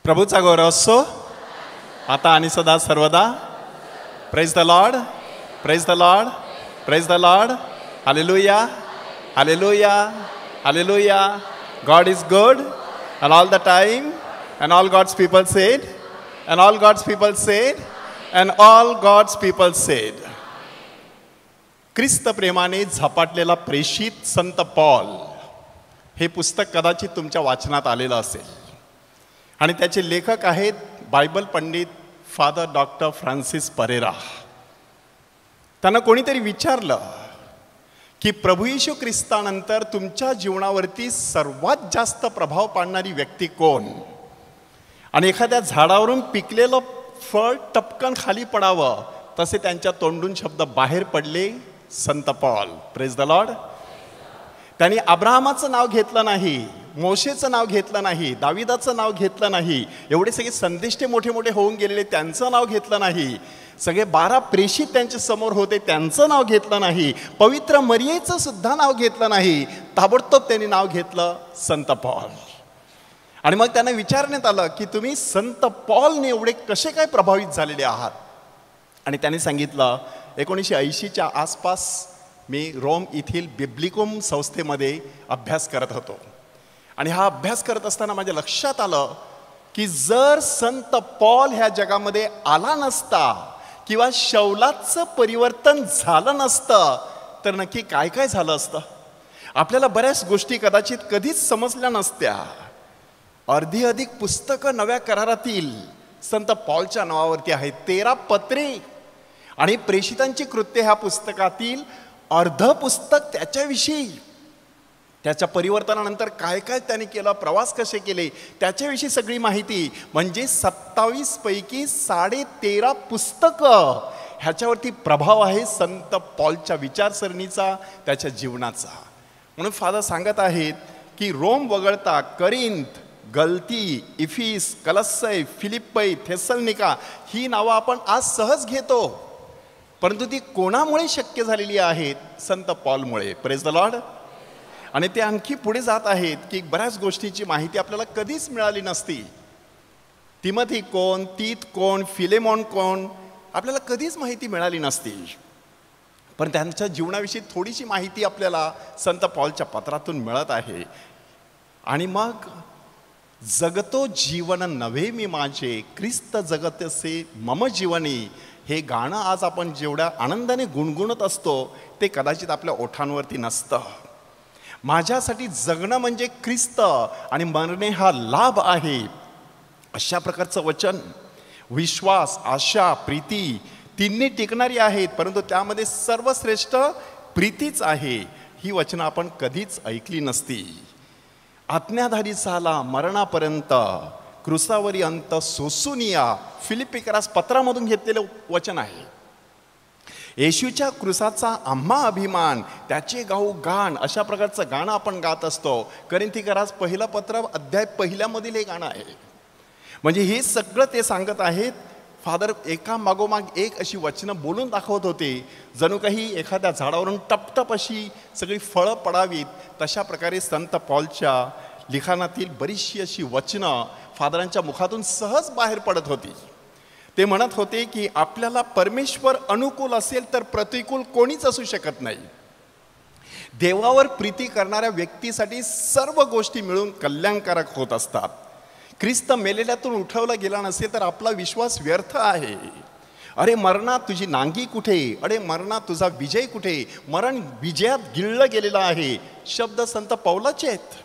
प्रभूचा गौरव असो आता आणि सदा सर्वदा. Praise the Lord, praise the Lord, praise the Lord. Hallelujah, hallelujah, hallelujah. God is good and all the time, and all God's people said, and all God's people said, and all God's people said. ख्रिस्त प्रेमाने झपाटलेला प्रेषित संत Paul हे पुस्तक कदाचित तुमच्या वाचनात आलेलं असेल आणि त्याचे लेखक आहेत बायबल पंडित फादर डॉक्टर फ्रान्सिस परेरा. त्यांना कोणीतरी विचारलं की प्रभू येशू ख्रिस्तानंतर तुमच्या जीवनावरती सर्वात जास्त प्रभाव पाडणारी व्यक्ती कोण? आणि एखाद्या झाडावरून पिकलेलं फळ टपकन खाली पडावं तसे त्यांच्या तोंडून शब्द बाहेर पडले, संत पॉल. Praise the Lord. त्यांनी अब्राहमाचं नाव घेतलं नाही, मोशेचं नाव घेतलं नाही, दाविदाचं नाव घेतलं नाही, एवढे सगळे संदेष्टे मोठे मोठे होऊन गेलेले त्यांचं नाव घेतलं नाही, सगळे 12 प्रेषित त्यांच्या समोर होते त्यांचं नाव घेतलं नाही, पवित्र मरियेचं सुद्धा नाव घेतलं नाही, ताबडतोब त्यांनी नाव घेतलं संत पॉल. आणि मग त्यांना विचारण्यात आलं की तुम्ही संत पॉलने एवढे कसे काय प्रभावित झालेले आहात? आणि त्यांनी सांगितलं 1980च्या आसपास मी रोम येथील बिब्लिकम संस्थेमध्ये अभ्यास करत होतो आणि हा अभ्यास करत असताना माझ्या लक्षात आलं की जर संत पॉल ह्या जगामध्ये आला नसता किंवा शौलाचं परिवर्तन झालं नसतं तर नक्की काय काय झालं असतं? आपल्याला बऱ्याच गोष्टी कदाचित कधीच समजल्या नसत्या. अर्धी अधिक पुस्तकं नव्या करारातील संत पॉलच्या नावावरती आहेत, 13 पत्रे आणि प्रेषितांची कृत्ये ह्या पुस्तकातील अर्ध पुस्तक त्याच्याविषयी, त्याच्या परिवर्तनानंतर काय काय त्याने केलं, प्रवास कसे केले त्याच्याविषयी सगळी माहिती. म्हणजे 27 पैकी 13.5 पुस्तकं ह्याच्यावरती प्रभाव आहे संत पॉलच्या विचारसरणीचा, त्याच्या जीवनाचा. म्हणून फादर सांगत आहेत की रोम वगळता करिंथ, गलती, इफिस, कलस्सै, फिलिप्पई, थेसलनिका ही नावं आपण आज सहज घेतो, परंतु ती कोणामुळे शक्य झालेली आहेत? संत पॉलमुळे. Praise the Lord. आणि ते आणखी पुढे जात आहेत की बऱ्याच गोष्टीची माहिती आपल्याला कधीच मिळाली नसती. तिमोथी कोण, तीत कोण, फिलेमॉन कोण, आपल्याला कधीच माहिती मिळाली नसती. पण त्यांच्या जीवनाविषयी थोडीशी माहिती आपल्याला संत पॉलच्या पत्रातून मिळत आहे. आणि मग जगतो जीवन नव्हे मी माझे, ख्रिस्त जगतसे मम जीवनी, हे गाणं आज आपण जेवढ्या आनंदाने गुणगुणत असतो ते कदाचित आपल्या ओठांवरती नसतं. माझ्यासाठी जगणं म्हणजे ख्रिस्त आणि मरणे हा लाभ आहे, अशा प्रकारचं वचन. विश्वास, आशा, प्रीती तिन्ही टिकणारी आहेत, परंतु त्यामध्ये सर्वश्रेष्ठ प्रीतीच आहे. ही वचनं आपण कधीच ऐकली नसती. आज्ञाधारी झाला मरणापर्यंत, क्रुसावरी अंत सोसूनिया, फिलिपिकरास पत्रामधून घेतलेलं वचन आहे. येशूच्या क्रुसाचा आम्हा अभिमान, त्याचे गाऊ गाण, अशा प्रकारचं गाणं आपण गात असतो. करिंथीकरास पहिलं पत्र अध्याय 1 हे गाणं आहे. म्हणजे हे सगळं ते सांगत आहेत. फादर एका मागोमाग एक अशी वचनं बोलून दाखवत होते, जणू काही एखाद्या झाडावरून टपटप अशी सगळी फळं पडावीत. तशा प्रकारे संत पॉलच्या लिखाणातील बरीचशी अशी वचनं फादरांच्या मुखातून सहज बाहेर पडत होती. ते म्हणत होते की आपल्याला परमेश्वर अनुकूल असेल तर प्रतिकूल कोणीच असू शकत नाही. देवावर प्रीती करणाऱ्या व्यक्तीसाठी सर्व गोष्टी मिळून कल्याणकारक होत असतात. ख्रिस्त मेलेल्यातून उठवला गेला नसेल तर आपला विश्वास व्यर्थ आहे. अरे मरणा तुझी नांगी कुठे, अरे मरणा तुझा विजय कुठे, मरण विजयात गिळलं गेलेलं आहे. शब्द संत पौलाचे आहेत.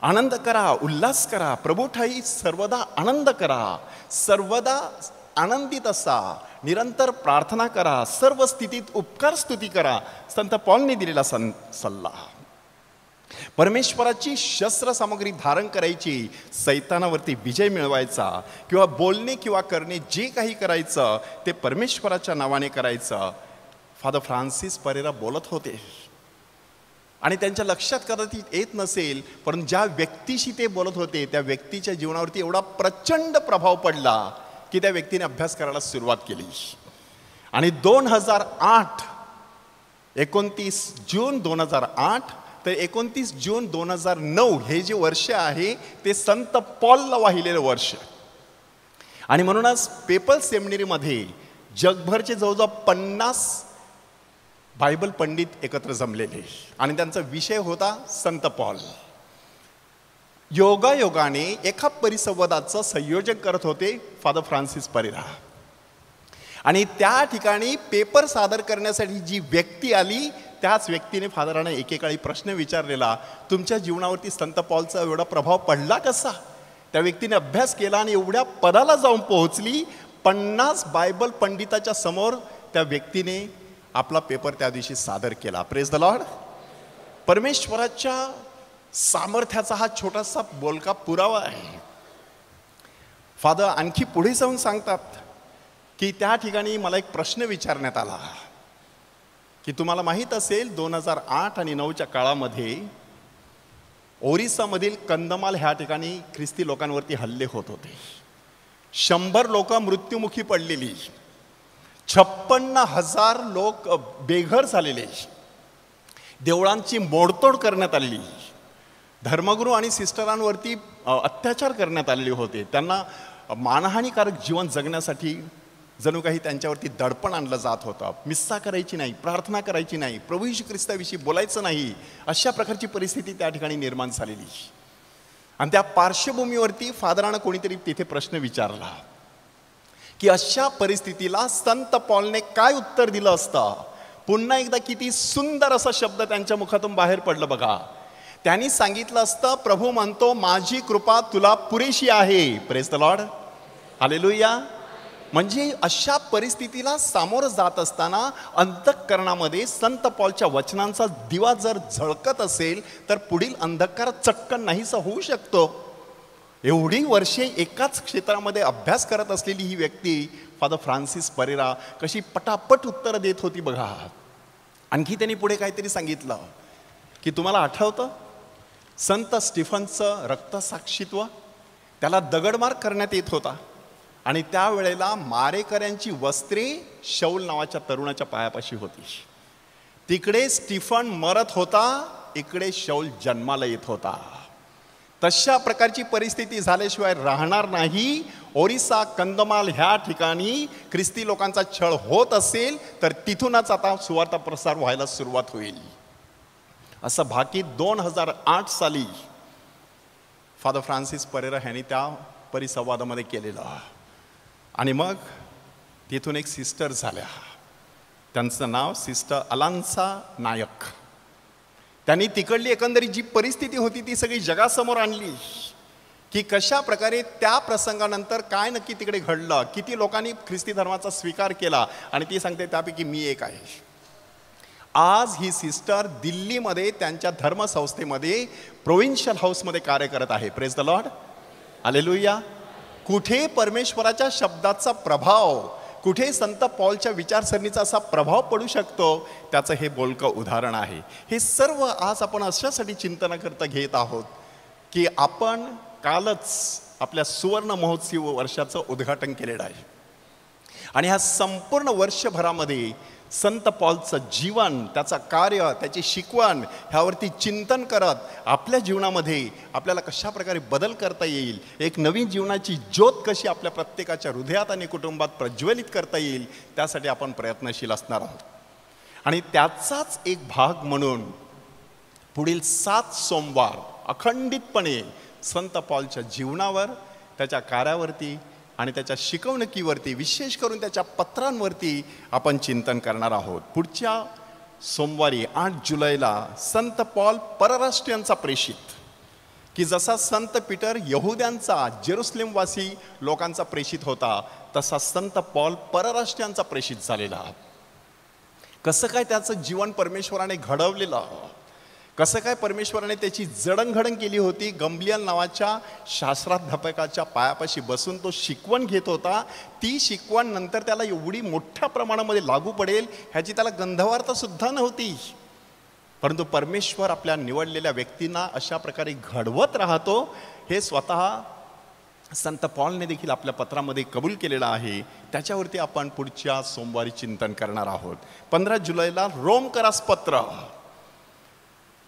आनंद करा, उल्हास करा, प्रभू ठाई सर्वदा आनंद करा, सर्वदा आनंदित असा, निरंतर प्रार्थना करा, सर्व स्थितीत उपकार स्तुती करा. संत पॉलने दिलेला सल्ला. परमेश्वराची शस्त्र सामग्री धारण करायची, सैतानावरती विजय मिळवायचा, किंवा बोलणे किंवा करणे जे काही करायचं ते परमेश्वराच्या नावाने करायचं. फादर फ्रान्सिस परेरा बोलत होते आणि त्यांच्या लक्षात कदाचित येत नसेल, पण ज्या व्यक्तीशी ते बोलत होते त्या व्यक्तीच्या जीवनावरती एवढा प्रचंड प्रभाव पडला की त्या व्यक्तीने अभ्यास करायला सुरुवात केली. आणि 2008 29 जून 2008 तर 29 जून 2009 हे जे वर्ष आहे ते संत पॉलला वाहिलेलं वर्ष. आणि म्हणूनच पेपल सेमिनरीमध्ये जगभरचे जवळजवळ 50 बायबल पंडित एकत्र जमलेले आणि त्यांचा विषय होता संत पॉल. योगायोगाने एका परिसंवादाचं संयोजन करत होते फादर फ्रान्सिस परेरा. आणि त्या ठिकाणी पेपर सादर करण्यासाठी जी व्यक्ती आली त्याच व्यक्तीने फादरांना एकेकाळी प्रश्न विचारलेला, तुमच्या जीवनावरती संत पॉलचा एवढा प्रभाव पडला कसा? त्या व्यक्तीने अभ्यास केला आणि एवढ्या पदाला जाऊन पोहोचली. 50 बायबल पंडिताच्या समोर त्या व्यक्तीने आपला पेपर त्या दिवशी सादर केला. Praise the Lord. परमेश्वराच्या सामर्थ्याचा हा छोटासा बोलका पुरावा आहे. फादर आणखी पुढे जाऊन सांगतात की त्या ठिकाणी मला एक प्रश्न विचारण्यात आला की तुम्हाला माहीत असेल 2008 आणि 2009च्या काळामध्ये ओरिसामधील कंदमाल ह्या ठिकाणी ख्रिस्ती लोकांवरती हल्ले होत होते. 100 लोक मृत्युमुखी पडलेली, 56,000 लोक बेघर झालेले, देवळांची मोडतोड करण्यात आलेली, धर्मगुरू आणि सिस्टरांवरती अत्याचार करण्यात आलेले होते. त्यांना मानहानिकारक जीवन जगण्यासाठी जणू काही त्यांच्यावरती दडपण आणलं जात होतं. मिस्सा करायची नाही, प्रार्थना करायची नाही, प्रभू येशू ख्रिस्ताविषयी बोलायचं नाही, अशा प्रकारची परिस्थिती त्या ठिकाणी निर्माण झालेली. आणि त्या पार्श्वभूमीवरती फादरानं कोणीतरी तिथे प्रश्न विचारला की अशा परिस्थितीला संत पॉलने काय उत्तर दिलं असतं. पुन्हा एकदा किती सुंदर असा शब्द त्यांच्या मुखातून बाहेर पडलं बघा. त्यांनी सांगितलं असतं, प्रभू म्हणतो माझी कृपा तुला पुरेशी आहे. Praise the Lord. हालेलुया. म्हणजे अशा परिस्थितीला सामोरं जात असताना अंतःकरणामध्ये संत पॉलच्या वचनांचा दिवा जर झळकत असेल तर पुढील अंधकार चटकन नाहीसा होऊ शकतो. एवढी वर्षे एकाच क्षेत्रामध्ये अभ्यास करत असलेली ही व्यक्ती फादर फ्रान्सिस परेरा कशी पटापट उत्तरं देत होती बघा. आणखी त्यांनी पुढे काहीतरी सांगितलं की तुम्हाला आठवतं संत स्टीफनचं रक्तसाक्षीत्व, त्याला दगडमार करण्यात येत होता आणि त्यावेळेला मारेकऱ्यांची वस्त्रे शौल नावाच्या तरुणाच्या पायापाशी होती. तिकडे स्टीफन मरत होता, इकडे शौल जन्माला येत होता. तशा प्रकारची परिस्थिती झाल्याशिवाय राहणार नाही. ओरिसा कंदमाल ह्या ठिकाणी ख्रिस्ती लोकांचा छळ होत असेल तर तिथूनच आता सुवार्ता प्रसार व्हायला सुरुवात होईल. असं भाकीत 2008 साली फादर फ्रान्सिस परेरा ह्यांनी त्या परिसंवादामध्ये केलेलं. आणि मग तिथून एक सिस्टर झाल्या, त्यांचं नाव सिस्टर अलान्सा नायक. त्यांनी तिकडली एकंदरीत जी परिस्थिती होती ती सगळी जगासमोर आणली की कशा प्रकारे त्या प्रसंगानंतर काय नक्की तिकडे घडलं, किती लोकांनी ख्रिस्ती धर्माचा स्वीकार केला. आणि ती सांगते त्यापैकी मी एक आहे. आज ही सिस्टर दिल्लीमध्ये त्यांच्या धर्मसंस्थेमध्ये प्रोव्हिन्शियल हाऊसमध्ये कार्य करत आहे. Praise the Lord. हालेलुया. कुठे परमेश्वराच्या शब्दाचा प्रभाव, कुठे संत पॉलच्या विचारसरणीचा असा प्रभाव पडू शकतो त्याचं हे बोलकं उदाहरण आहे. हे सर्व आज आपण अशासाठी चिंतनाकरता घेत आहोत की आपण कालच आपल्या सुवर्ण महोत्सव वर्षाचं उद्घाटन केलेलं आहे आणि ह्या संपूर्ण वर्षभरामध्ये संत पॉलचं जीवन, त्याचं कार्य, त्याची शिकवण ह्यावरती चिंतन करत आपल्या जीवनामध्ये आपल्याला कशा प्रकारे बदल करता येईल, एक नवीन जीवनाची ज्योत कशी आपल्या प्रत्येकाच्या हृदयात आणि कुटुंबात प्रज्वलित करता येईल त्यासाठी आपण प्रयत्नशील असणार आहोत. आणि त्याचाच एक भाग म्हणून पुढील 7 सोमवार अखंडितपणे संत पॉलच्या जीवनावर, त्याच्या कार्यावरती आणि त्याच्या शिकवणुकीवरती, विशेष करून त्याच्या पत्रांवरती आपण चिंतन करणार आहोत. पुढच्या सोमवारी 8 जुलैला संत पॉल परराष्ट्रीयांचा प्रेषित, की जसा संत पीटर यहुद्यांचा जेरुसलेमवासी लोकांचा प्रेषित होता तसा संत पॉल परराष्ट्रीयांचा प्रेषित झालेला. कसं काय त्याचं जीवन परमेश्वराने घडवलेलं, कसं काय परमेश्वराने त्याची जडणघडण केली होती. गंबलियल नावाच्या शास्त्राध्यापकाच्या पायापाशी बसून तो शिकवण घेत होता. ती शिकवण नंतर त्याला एवढी मोठ्या प्रमाणामध्ये लागू पडेल ह्याची त्याला गंधवार्ता सुद्धा नव्हती. परंतु परमेश्वर आपल्या निवडलेल्या व्यक्तींना अशा प्रकारे घडवत राहतो हे स्वतः संत पॉलने देखील आपल्या पत्रामध्ये कबूल केलेलं आहे. त्याच्यावरती आपण पुढच्या सोमवारी चिंतन करणार आहोत. 15 जुलैला रोमकरास पत्र,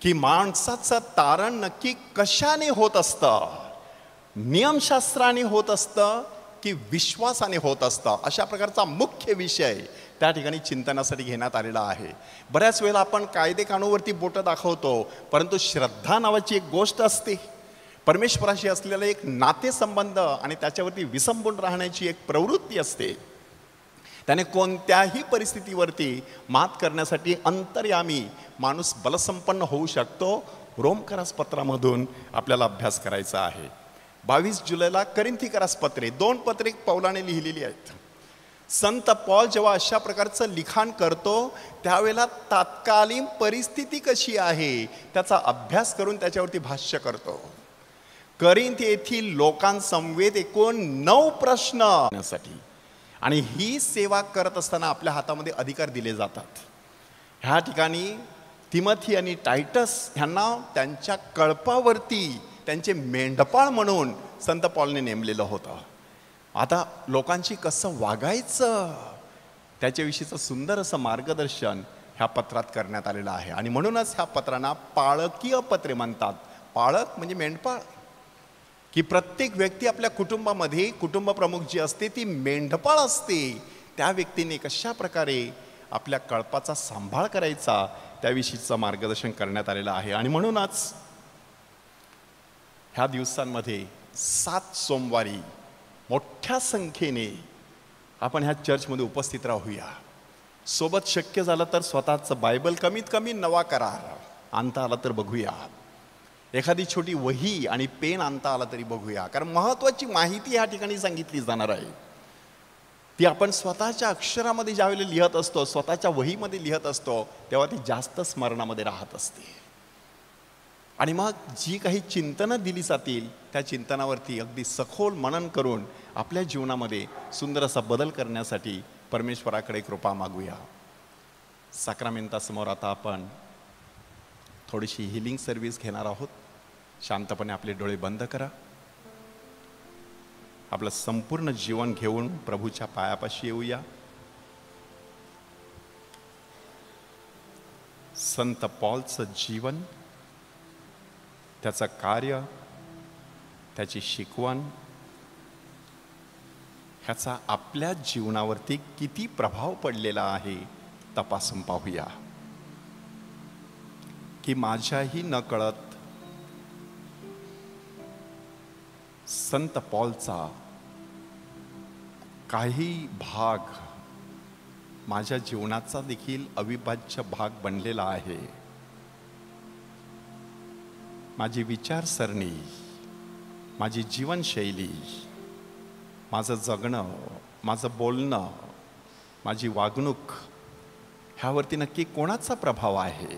की माणसाचं तारण नक्की कशाने होत असतं, नियमशास्त्राने होत असतं की विश्वासाने होत असतं, अशा प्रकारचा मुख्य विषय त्या ठिकाणी चिंतनासाठी घेण्यात आलेला आहे. बऱ्याच वेळेला आपण कायदे कानूनवरती बोटं दाखवतो, परंतु श्रद्धा नावाची एक गोष्ट असते, परमेश्वराशी असलेला एक नातेसंबंध आणि त्याच्यावरती विसंबून राहण्याची एक प्रवृत्ती असते. त्याने कोणत्याही परिस्थितीवरती मात करण्यासाठी अंतर्यामी माणूस बलसंपन्न होऊ शकतो. रोमकरास पत्रामधून आपल्याला अभ्यास करायचा आहे. 22 जुलैला करिंथीकरास पत्रे 2 पत्रे पौलाने लिहिलेली आहेत. संत पॉल जेव्हा अशा प्रकारचं लिखाण करतो त्यावेळेला तात्कालीन परिस्थिती कशी आहे त्याचा अभ्यास करून त्याच्यावरती भाष्य करतो. करिंथ येथील लोकांसमवेत एकूण 9 प्रश्न आणि ही सेवा करत असताना आपल्या हातामध्ये अधिकार दिले जातात. ह्या ठिकाणी तिमोथी आणि टायटस ह्यांना त्यांच्या कळपावरती त्यांचे मेंढपाळ म्हणून संत पॉलने नेमलेलं होतं. आता लोकांशी कसं वागायचं त्याच्याविषयीचं सुंदर असं मार्गदर्शन ह्या पत्रात करण्यात आलेलं आहे. आणि म्हणूनच ह्या पत्रांना पाळकीय पत्रे म्हणतात. पाळक म्हणजे मेंढपाळ, की प्रत्येक व्यक्ती आपल्या कुटुंबामध्ये कुटुंब प्रमुख जी असते ती मेंढपाळ असते. त्या व्यक्तीने कशा प्रकारे आपल्या कळपाचा सांभाळ करायचा त्याविषयीचं मार्गदर्शन करण्यात आलेलं आहे. आणि म्हणूनच ह्या दिवसांमध्ये 7 सोमवारी मोठ्या संख्येने आपण ह्या चर्चमध्ये उपस्थित राहूया. सोबत शक्य झालं तर स्वतःचं बायबल कमीत कमी नवा करार आणता आला तर बघूया. एखादी छोटी वही आणि पेन आणता आला तरी बघूया, कारण महत्त्वाची माहिती या ठिकाणी सांगितली जाणार आहे. ती आपण स्वतःच्या अक्षरामध्ये ज्यावेळेला लिहत असतो, स्वतःच्या वहीमध्ये लिहत असतो, तेव्हा ती जास्त स्मरणामध्ये राहत असते. आणि मग जी काही चिंतनं दिली जातील त्या चिंतनावरती अगदी सखोल मनन करून आपल्या जीवनामध्ये सुंदर असा बदल करण्यासाठी परमेश्वराकडे कृपा मागूया. साक्रामेंतासमोर आता आपण थोडीशी हिलिंग सर्व्हिस घेणार आहोत. शांतपणे आपले डोळे बंद करा. आपलं संपूर्ण जीवन घेऊन प्रभूच्या पायापाशी येऊया. संत पॉलचं जीवन, त्याचं कार्य, त्याची शिकवण, ह्याचा आपल्या जीवनावरती किती प्रभाव पडलेला आहे तपासून पाहूया. की माझ्याही नकळत संत पॉलचा काही भाग माझ्या जीवनाचा देखील अविभाज्य भाग बनलेला आहे. माझी विचारसरणी, माझी जीवनशैली, माझं जगणं, माझं बोलणं, माझी वागणूक ह्यावरती नक्की कोणाचा प्रभाव आहे?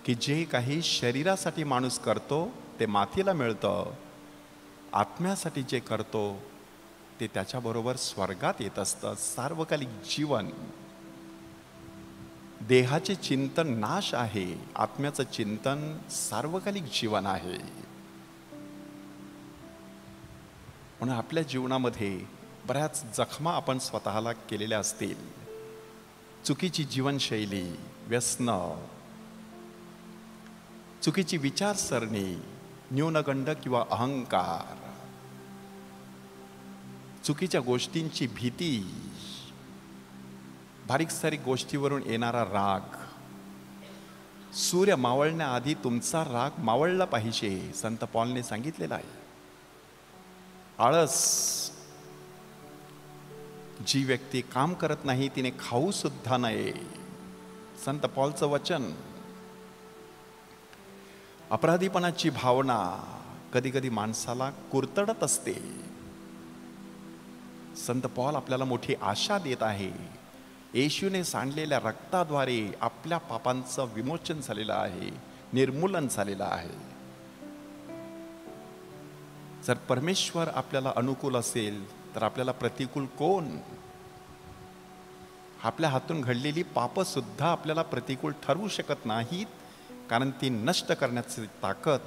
की जे काही शरीरासाठी माणूस करतो ते मातीला मिळतं, आत्म्यासाठी जे करतो ते त्याच्याबरोबर स्वर्गात येत असतं. सार्वकालिक जीवन, देहाचे चिंतन नाश आहे, आत्म्याचं चिंतन सार्वकालिक जीवन आहे. म्हणून आपल्या जीवनामध्ये बऱ्याच जखमा आपण स्वतःला केलेल्या असतील. चुकीची जीवनशैली, व्यसनं, चुकीची विचारसरणी, न्यूनगंड किंवा अहंकार, चुकीच्या गोष्टींची भीती, बारीक सारीक गोष्टीवरून येणारा राग. सूर्य मावळण्याआधी तुमचा राग मावळला पाहिजे, संत पॉलने सांगितलेलं आहे. आळस, जी व्यक्ती काम करत नाही तिने खाऊ सुद्धा नये, संत पॉलचं वचन. अपराधीपणाची भावना कधी कधी माणसाला कुरतडत असते. संत पॉल आपल्याला मोठी आशा देत आहे. येशूने सांडलेल्या रक्ताद्वारे आपल्या पापांचं विमोचन झालेलं आहे, निर्मूलन झालेलं आहे. जर परमेश्वर आपल्याला अनुकूल असेल तर आपल्याला प्रतिकूल कोण? आपल्या हातून घडलेली पाप सुद्धा आपल्याला प्रतिकूल ठरवू शकत नाहीत, कारण ती नष्ट करण्याची ताकद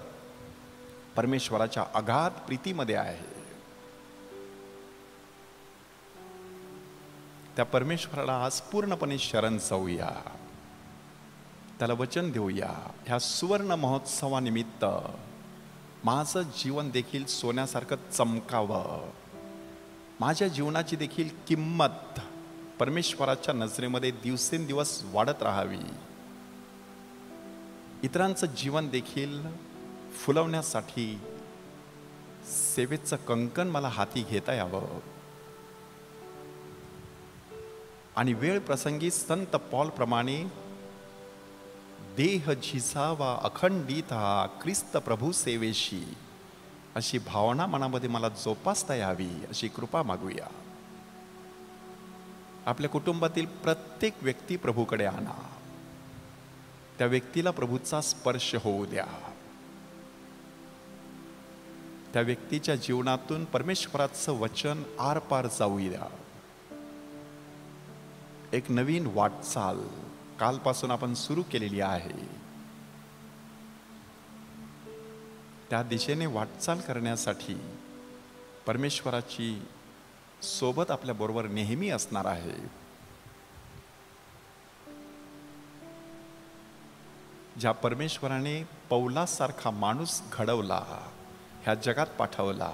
परमेश्वराच्या अगाध प्रीतीमध्ये आहे. त्या परमेश्वराला आज पूर्णपणे शरण जाऊया. त्याला वचन देऊया, ह्या सुवर्ण महोत्सवानिमित्त माझं जीवन देखील सोन्यासारखं चमकावं, माझ्या जीवनाची देखील किंमत परमेश्वराच्या नजरेमध्ये दिवसेंदिवस वाढत राहावी, इतरांचं जीवन देखील फुलवण्यासाठी सेवेचं कंकण मला हाती घेता यावं. आणि वेळ प्रसंगी संत पॉल प्रमाणे देह झिजावा अखंडित हा ख्रिस्त प्रभू सेवेशी, अशी भावना मनामध्ये मला जोपासता यावी, अशी कृपा मागूया. आपल्या कुटुंबातील प्रत्येक व्यक्ती प्रभूकडे आणा, त्या व्यक्तीला प्रभूचा स्पर्श होऊ द्या, त्या व्यक्तीच्या जीवनातून परमेश्वराचं वचन आरपार जाऊ द्या. एक नवीन वाटचाल कालपासून आपण सुरू केलेली आहे, त्या दिशेने वाटचाल करण्यासाठी परमेश्वराची सोबत आपल्या बरोबर नेहमी असणार आहे. ज्या परमेश्वराने पौलासारखा माणूस घडवला, ह्या जगात पाठवला,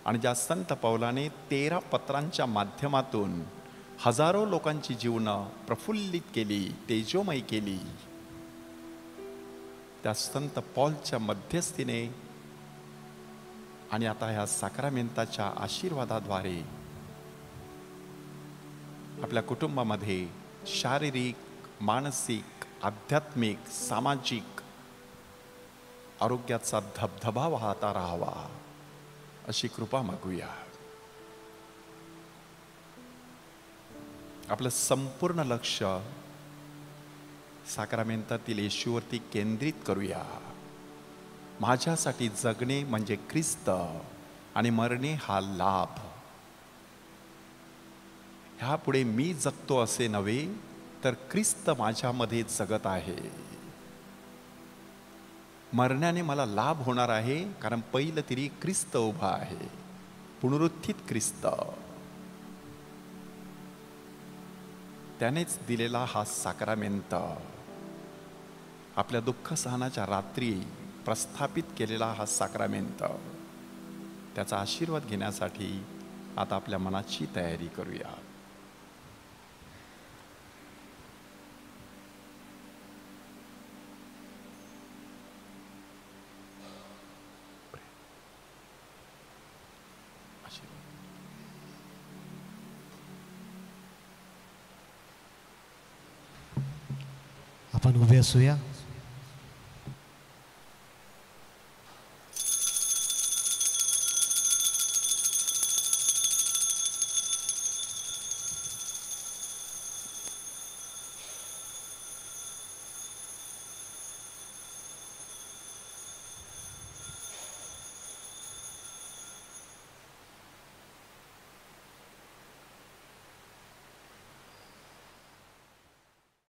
आणि ज्या संत पौलाने 13 पत्रांच्या माध्यमातून हजारो लोकांची जीवनं प्रफुल्लित केली, तेजोमयी केली, त्या संत पॉलच्या मध्यस्थीने आणि आता ह्या साक्रामेंताच्या आशीर्वादाद्वारे आपल्या कुटुंबामध्ये शारीरिक, मानसिक, आध्यात्मिक, सामाजिक आरोग्याचा धबधबा वाहता राहावा, अशी कृपा मागूया. आपलं संपूर्ण लक्ष साक्रामेंतातील येशूवरती केंद्रित करूया. माझ्यासाठी जगणे म्हणजे ख्रिस्त आणि मरणे हा लाभ. ह्यापुढे मी जगतो असे नव्हे, तर ख्रिस्त माझ्यामध्ये जगत आहे. मरण्याने मला लाभ होणार आहे, कारण पहिलं तरी ख्रिस्त उभा आहे, पुनरुत्थित ख्रिस्त. त्यानेच दिलेला हा साक्रामेंत, आपल्या दुःख सहनाच्या रात्री प्रस्थापित केलेला हा साक्रामेंत, त्याचा आशीर्वाद घेण्यासाठी आता आपल्या मनाची तयारी करूया. आपण उभे असूया.